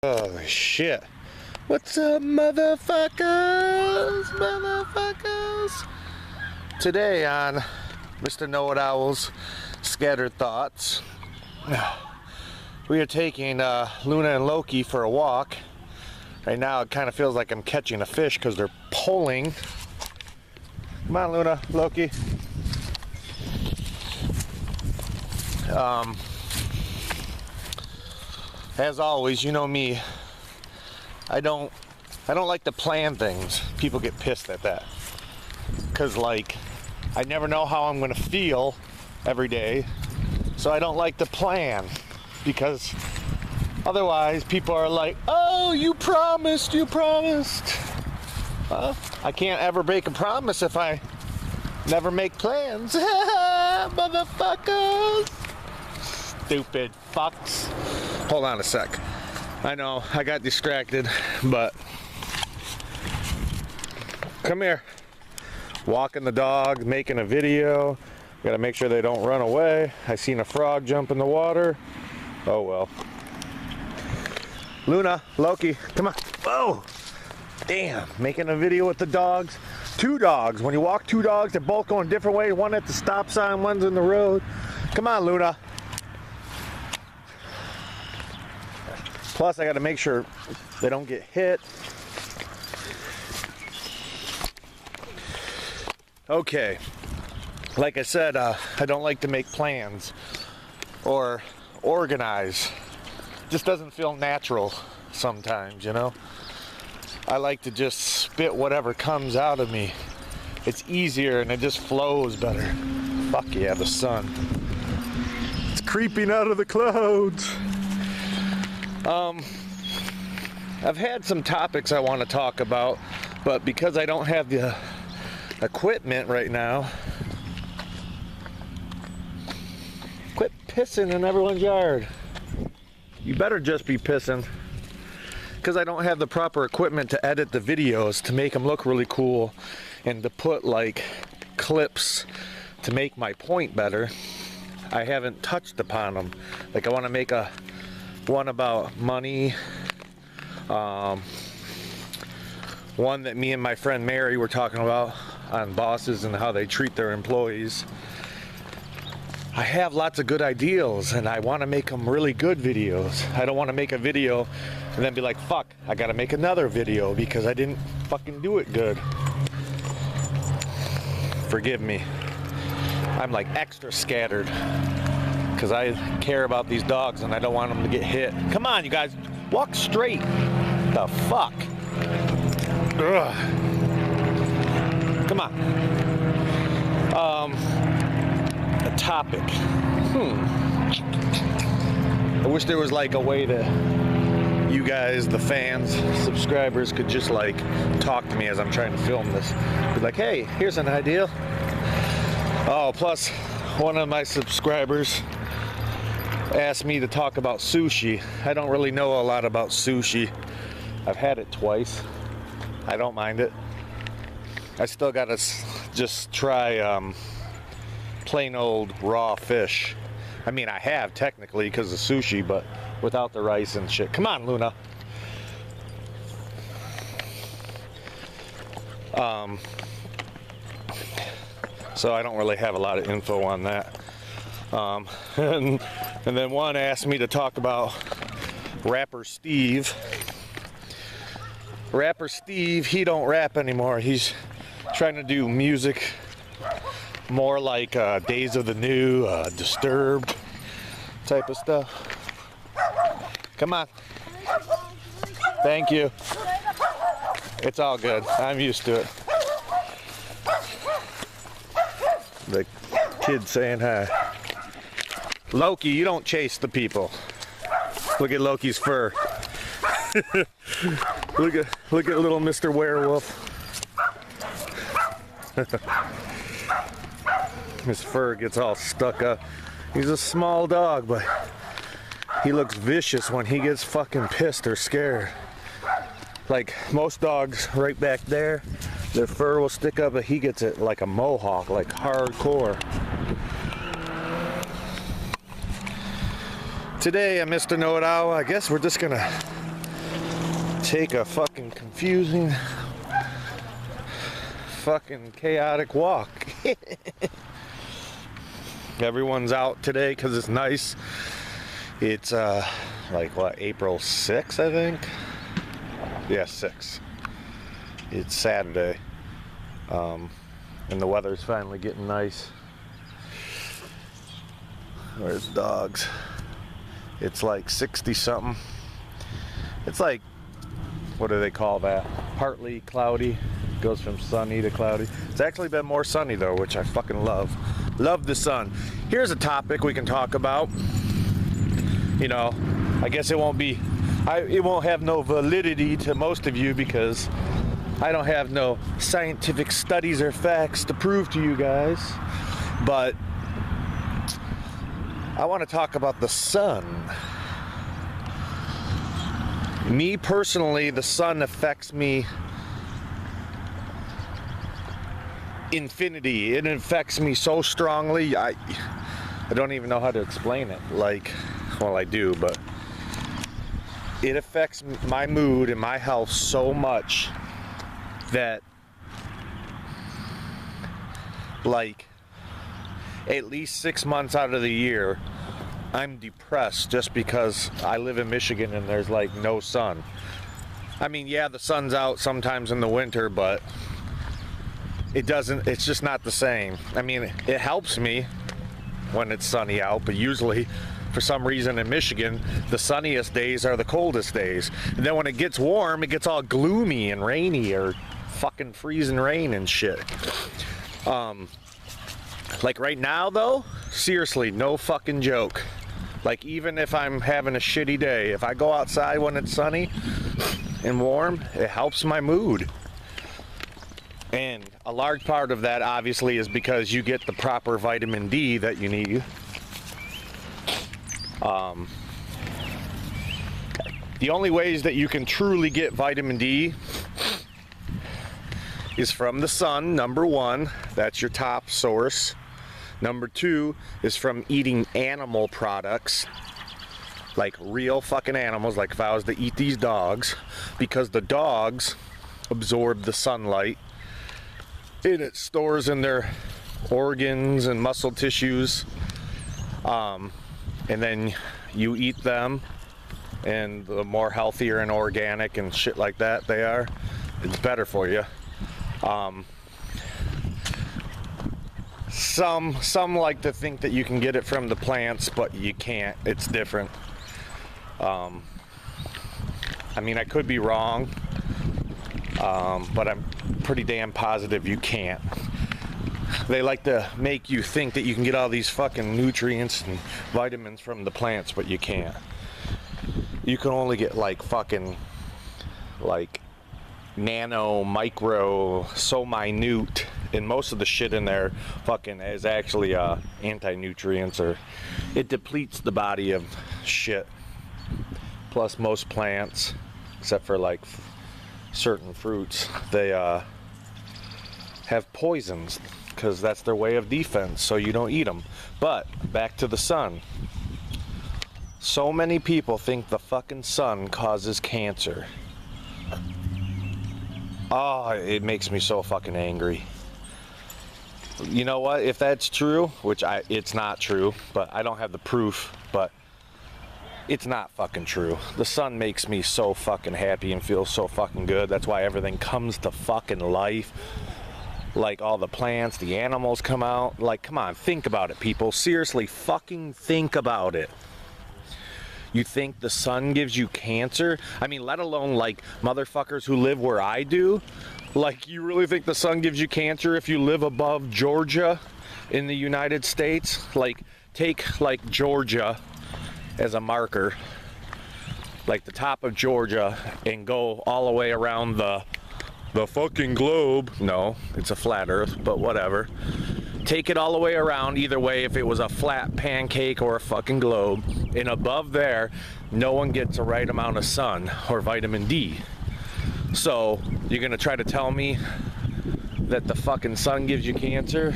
Oh shit. What's up, motherfuckers? Motherfuckers! Today on Mr. Know-It-Owl's Scattered Thoughts, we are taking Luna and Loki for a walk. Right now it kind of feels like I'm catching a fish because they're pulling. Come on, Luna, Loki. As always, you know me, I don't like to plan things. People get pissed at that. Cause like, I never know how I'm gonna feel every day. So I don't like to plan. Because otherwise people are like, oh, you promised. Well, I can't ever make a promise if I never make plans. Motherfuckers. Stupid fucks. Hold on a sec. I know, I got distracted, but come here. Walking the dog, making a video. Gotta make sure they don't run away. I seen a frog jump in the water. Oh well. Luna, Loki, come on. Whoa! Damn, making a video with the dogs. Two dogs. When you walk two dogs, they're both going different ways. One at the stop sign, one's in the road. Come on, Luna. Plus, I got to make sure they don't get hit. Okay. Like I said, I don't like to make plans or organize. Just doesn't feel natural sometimes, you know? I like to just spit whatever comes out of me. It's easier and it just flows better. Fuck yeah, the sun. It's creeping out of the clouds. I've had some topics I want to talk about, but because I don't have the equipment right now, quit pissing in everyone's yard. You better just be pissing, because I don't have the proper equipment to edit the videos to make them look really cool and to put like clips to make my point better. I haven't touched upon them. Like I want to make one about money, one that me and my friend Mary were talking about on bosses and how they treat their employees. I have lots of good ideas and I want to make them really good videos. I don't want to make a video and then be like, fuck, I gotta make another video because I didn't fucking do it good. Forgive me. I'm like extra scattered because I care about these dogs and I don't want them to get hit. Come on, you guys, walk straight. The fuck? Ugh. Come on. A topic. I wish there was like a way that you guys, the fans, subscribers, could just like talk to me as I'm trying to film this. Be like, hey, here's an idea. Oh, plus one of my subscribers asked me to talk about sushi. I don't really know a lot about sushi. I've had it twice. I don't mind it. I still gotta just try plain old raw fish. I mean, I have technically because of sushi, but without the rice and shit. Come on, Luna. So I don't really have a lot of info on that. And then one asked me to talk about rapper Steve. Rapper Steve, he don't rap anymore. He's trying to do music more like Days of the New, Disturbed type of stuff. Come on. Thank you. It's all good. I'm used to it. The kid saying hi. Loki, you don't chase the people. Look at Loki's fur. Look at little Mr. Werewolf. His fur gets all stuck up. He's a small dog, but he looks vicious when he gets fucking pissed or scared. Like most dogs right back there, their fur will stick up, but he gets it like a mohawk, like hardcore. Today on Mr. Know-It-Owl, I guess we're just gonna take a fucking confusing, fucking chaotic walk. Everyone's out today because it's nice. It's like what, April 6th, I think? Yeah, 6th. It's Saturday. And the weather's finally getting nice. Where's dogs? It's like 60 something. It's like, what do they call that? Partly cloudy. Goes from sunny to cloudy. It's actually been more sunny though, which I fucking love. Love the sun. Here's a topic we can talk about. You know, I guess it won't be, it won't have no validity to most of you because I don't have no scientific studies or facts to prove to you guys. But I want to talk about the sun. Me personally, the sun affects me infinity. It affects me so strongly. I don't even know how to explain it. Like, well, I do, but it affects my mood and my health so much that, like, at least 6 months out of the year, I'm depressed just because I live in Michigan and there's like no sun. I mean, yeah, the sun's out sometimes in the winter, but it's just not the same. I mean, it helps me when it's sunny out, but usually for some reason in Michigan, the sunniest days are the coldest days. And then when it gets warm, it gets all gloomy and rainy or fucking freezing rain and shit. Like right now though, seriously, no fucking joke. Like even if I'm having a shitty day, if I go outside when it's sunny and warm, it helps my mood. And a large part of that obviously is because you get the proper vitamin D that you need. The only ways that you can truly get vitamin D is from the sun, number one. That's your top source. Number two is from eating animal products, like real fucking animals, like if I was to eat these dogs, because the dogs absorb the sunlight and it stores in their organs and muscle tissues, and then you eat them, and the more healthier and organic and shit like that they are, it's better for you. Some like to think that you can get it from the plants, but you can't. It's different. I mean, I could be wrong, but I'm pretty damn positive you can't. They like to make you think that you can get all these fucking nutrients and vitamins from the plants, but you can't. You can only get like fucking like nano, micro, so minute, and most of the shit in there fucking is actually anti-nutrients, or it depletes the body of shit. Plus most plants, except for like certain fruits, they have poisons because that's their way of defense, so you don't eat them. But back to the sun. So many people think the fucking sun causes cancer. Oh, it makes me so fucking angry. You know what? If that's true, which it's not true, but I don't have the proof, but it's not fucking true. The sun makes me so fucking happy and feel so fucking good. That's why everything comes to fucking life. Like all the plants, the animals come out. Like, come on, think about it, people. Seriously, fucking think about it. You think the sun gives you cancer? I mean, let alone like motherfuckers who live where I do. Like, you really think the sun gives you cancer if you live above Georgia in the United States? Like, take like Georgia as a marker, like the top of Georgia, and go all the way around the fucking globe. No, it's a flat earth, but whatever. Take it all the way around, either way, if it was a flat pancake or a fucking globe, and above there, no one gets the right amount of sun or vitamin D. So, you're gonna try to tell me that the fucking sun gives you cancer?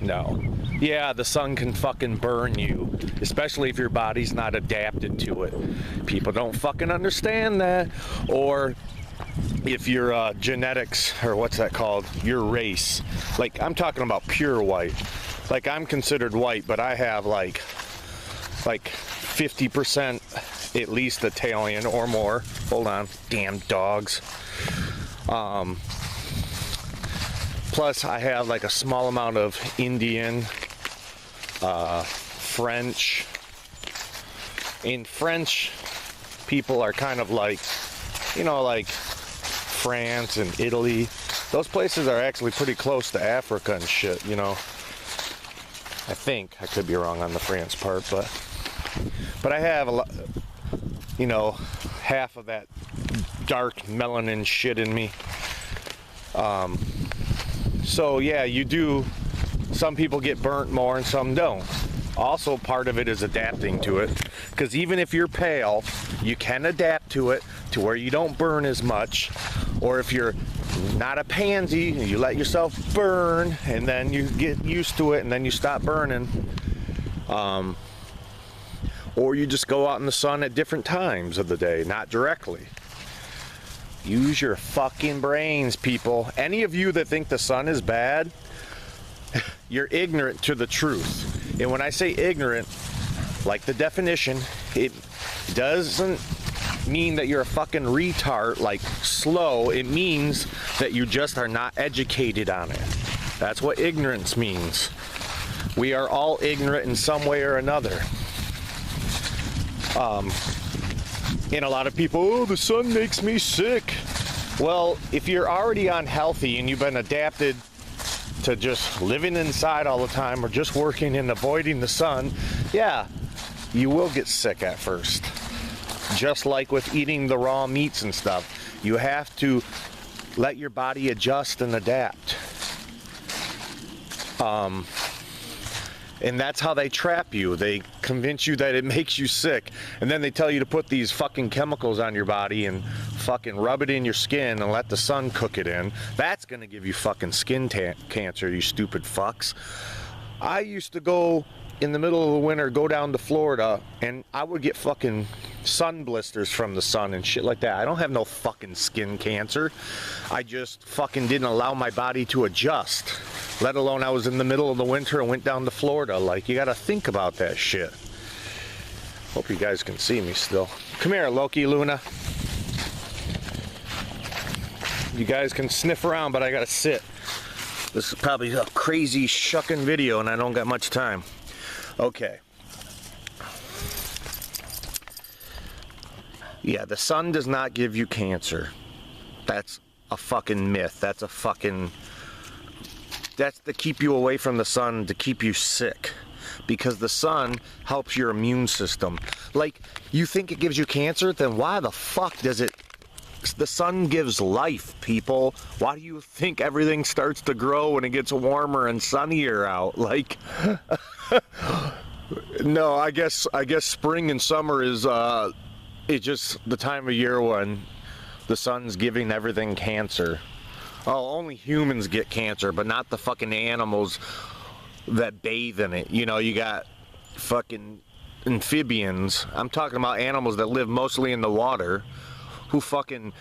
No. yeah, the sun can fucking burn you, especially if your body's not adapted to it. People don't fucking understand that. Or if your genetics, or what's that called, your race, like I'm talking about pure white. Like I'm considered white, but I have like 50% at least Italian or more. Hold on, damn dogs. Plus I have like a small amount of Indian, French. In French, people are kind of like, you know, like France and Italy. Those places are actually pretty close to Africa and shit, you know. I think. I could be wrong on the France part, but I have a lot, you know, half of that dark melanin shit in me. So yeah, you do, some people get burnt more and some don't. Also, part of it is adapting to it, because even if you're pale, you can adapt to it to where you don't burn as much. Or if you're not a pansy, you let yourself burn and then you get used to it and then you stop burning. Or you just go out in the sun at different times of the day, not directly. Use your fucking brains, people. Any of you that think the sun is bad, you're ignorant to the truth. And when I say ignorant, like the definition, it doesn't mean that you're a fucking retard, like slow. It means that you just are not educated on it. That's what ignorance means. We are all ignorant in some way or another. And a lot of people, oh, the sun makes me sick. Well, if you're already unhealthy and you've been adapted to just living inside all the time or just working and avoiding the sun, yeah, you will get sick at first. Just like with eating the raw meats and stuff. You have to let your body adjust and adapt. And that's how they trap you. They convince you that it makes you sick. And then they tell you to put these fucking chemicals on your body and fucking rub it in your skin and let the sun cook it in. That's gonna give you fucking skin cancer, you stupid fucks. I used to go in the middle of the winter, go down to Florida, and I would get fucking sun blisters from the sun and shit like that. I don't have no fucking skin cancer. I just fucking didn't allow my body to adjust. Let alone I was in the middle of the winter and went down to Florida. Like, you gotta think about that shit. Hope you guys can see me still. Come here, Loki, Luna. You guys can sniff around, but I gotta sit. This is probably a crazy shucking video and I don't got much time. Okay. Yeah, the sun does not give you cancer. That's a fucking myth. That's to keep you away from the sun, to keep you sick. Because the sun helps your immune system. Like, you think it gives you cancer? Then why the fuck does it? The sun gives life, people. Why do you think everything starts to grow when it gets warmer and sunnier out? Like, no, I guess spring and summer is it's just the time of year when the sun's giving everything cancer. Oh, only humans get cancer, but not the fucking animals that bathe in it. You know, you got fucking amphibians. I'm talking about animals that live mostly in the water, who fucking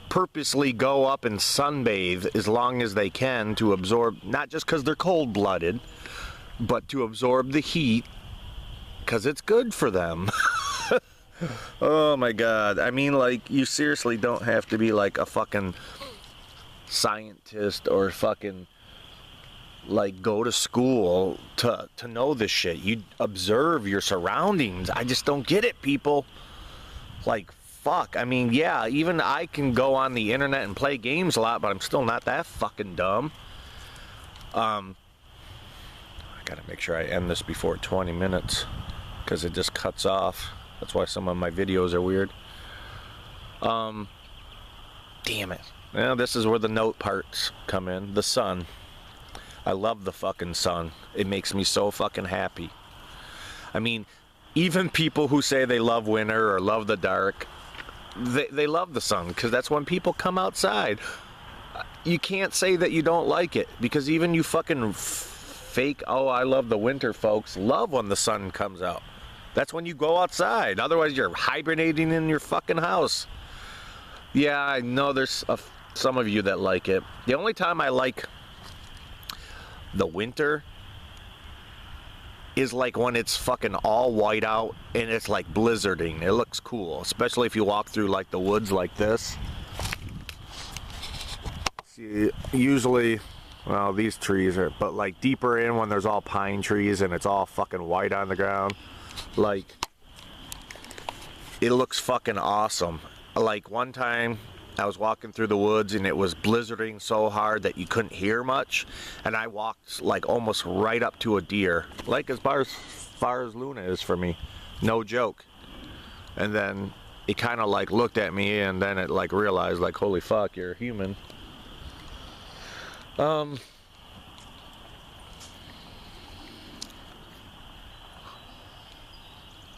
purposely go up and sunbathe as long as they can to absorb, not just because they're cold-blooded, but to absorb the heat because it's good for them. Oh my god. I mean, like, you seriously don't have to be like a fucking scientist or fucking like go to school to know this shit. You observe your surroundings. I just don't get it, people. Like, fuck. I mean, yeah, even I can go on the internet and play games a lot, but I'm still not that fucking dumb. I gotta make sure I end this before 20 minutes because it just cuts off. That's why some of my videos are weird. Damn it. Well, this is where the note parts come in. The sun. I love the fucking sun. It makes me so fucking happy. I mean, even people who say they love winter or love the dark, they love the sun because that's when people come outside. You can't say that you don't like it because even you fucking fake, oh, I love the winter, folks, love when the sun comes out. That's when you go outside. Otherwise, you're hibernating in your fucking house. Yeah, I know there's some of you that like it. The only time I like the winter is like when it's fucking all white out and it's like blizzarding. It looks cool, especially if you walk through like the woods like this. See, usually, well, these trees are, but like deeper in when there's all pine trees and it's all fucking white on the ground, like, it looks fucking awesome. Like one time I was walking through the woods and it was blizzarding so hard that you couldn't hear much, and I walked like almost right up to a deer, like as far as Luna is for me, no joke. And then it kind of like looked at me, and then it like realized like, holy fuck, you're a human.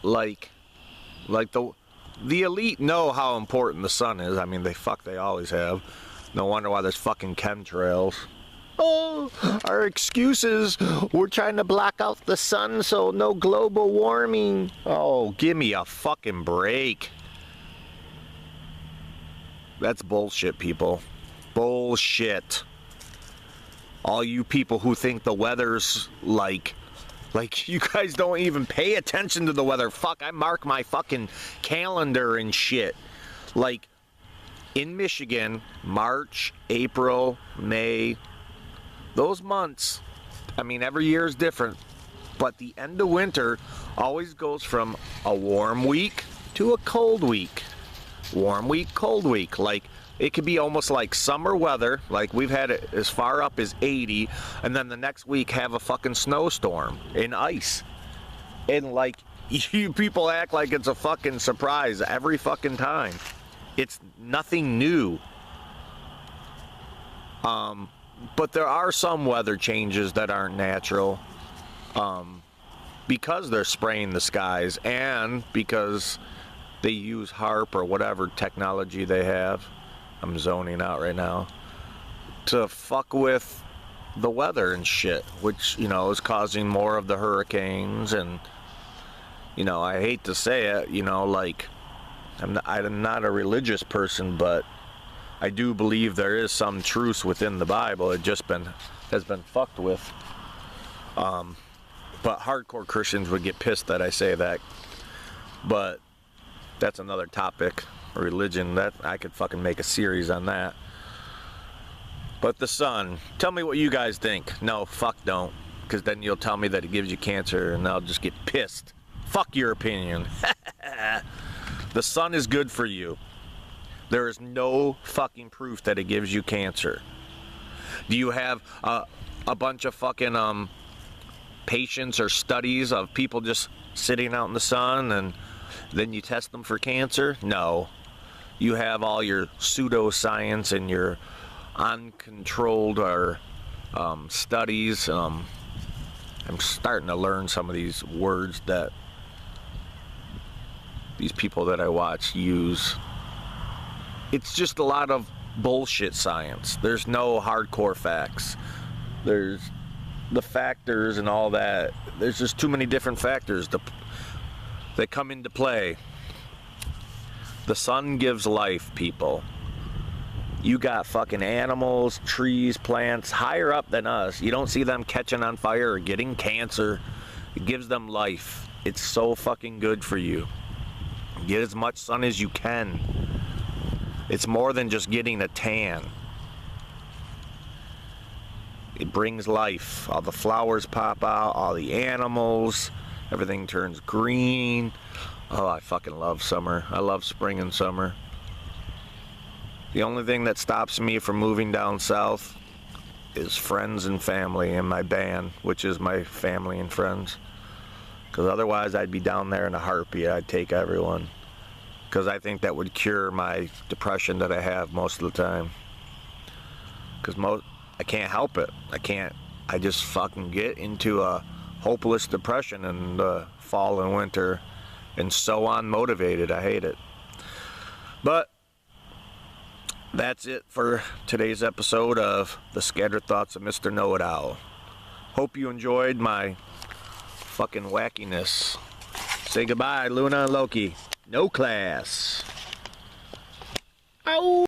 Like the elite know how important the sun is. I mean, they always have. No wonder why there's fucking chemtrails. Oh, our excuses. We're trying to block out the sun so no global warming. Oh, give me a fucking break. That's bullshit, people. Bullshit. All you people who think the weather's like you guys don't even pay attention to the weather. Fuck, I mark my fucking calendar and shit. Like, in Michigan, March, April, May, those months, I mean, every year is different, but the end of winter always goes from a warm week to a cold week. Warm week, cold week. Like, it could be almost like summer weather, like we've had it as far up as 80, and then the next week have a fucking snowstorm and ice. And like, you people act like it's a fucking surprise every fucking time. It's nothing new. But there are some weather changes that aren't natural, because they're spraying the skies and because they use HARP or whatever technology they have. I'm zoning out right now, to fuck with the weather and shit, which, you know, is causing more of the hurricanes. And, you know, I hate to say it, you know, like, I'm not a religious person, but I do believe there is some truth within the Bible. It just has been fucked with. But hardcore Christians would get pissed that I say that. But that's another topic. Religion, that I could fucking make a series on that. But the sun, tell me what you guys think. No, fuck don't, because then you'll tell me that it gives you cancer and I'll just get pissed. Fuck your opinion. The sun is good for you. There is no fucking proof that it gives you cancer. Do you have a bunch of fucking patients or studies of people just sitting out in the sun and then you test them for cancer? No. You have all your pseudoscience and your uncontrolled or studies. I'm starting to learn some of these words that these people that I watch use. It's just a lot of bullshit science. There's no hardcore facts. There's the factors and all that. There's just too many different factors that come into play. The sun gives life, people. You got fucking animals, trees, plants higher up than us. You don't see them catching on fire or getting cancer. It gives them life. It's so fucking good for you. Get as much sun as you can. It's more than just getting a tan. It brings life. All the flowers pop out, all the animals, everything turns green. Oh, I fucking love summer. I love spring and summer. The only thing that stops me from moving down south is friends and family and my band, which is my family and friends. Because otherwise I'd be down there in a heartbeat. I'd take everyone. Because I think that would cure my depression that I have most of the time. Because I can't help it. I just fucking get into a hopeless depression in the fall and winter. And so unmotivated. I hate it. But that's it for today's episode of The Scattered Thoughts of Mr. Know-It-Owl. Hope you enjoyed my fucking wackiness. Say goodbye, Luna and Loki. No class. Ow!